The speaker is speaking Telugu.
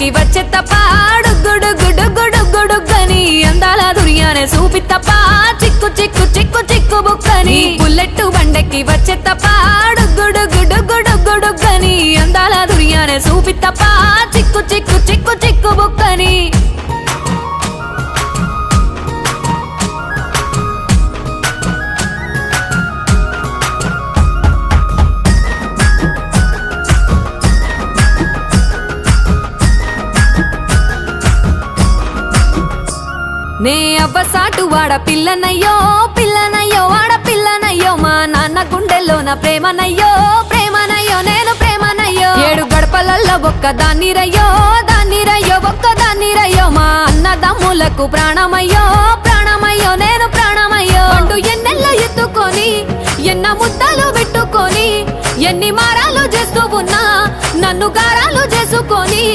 బండకి వచ్చే తప్ప గుడుగుడుగుడుగుడుగుడుగని అందాల దుర్యానే చూపి తప్ప చిక్కు చిక్కు చిక్కు చిక్కు బుక్కని బుల్లెట్టు బండకి వచ్చే తప్ప గుడుగుడుగుడుగుడుగని అందాల దుర్యానే చూపి తప్ప చిక్కు చిక్కు చిక్కు చిక్కు బుక్కని నే అవ్వసాటు వాడ పిల్లనయ్యో పిల్లనయ్యో వాడ పిల్లనయ్యో మా నాన్న గుండెల్లో నా ప్రేమనయ్యో ప్రేమనయ్యో నేను ప్రేమనయ్యో 7 గడపలల్లో ఒక్కదాన్ని రయ్యో దాన్ని రయ్యో ఒక్కదాన్ని రయ్యో మా అన్నదమ్ములకు ప్రాణమయ్యో ప్రాణమయ్యో నేను ప్రాణమయ్యో అంటూ ఎన్నెల్లో ఎత్తుకొని ఎన్న ముద్దలు పెట్టుకొని ఎన్ని మారాలు చేస్తూ ఉన్నా నన్ను గారాలు చేసుకొని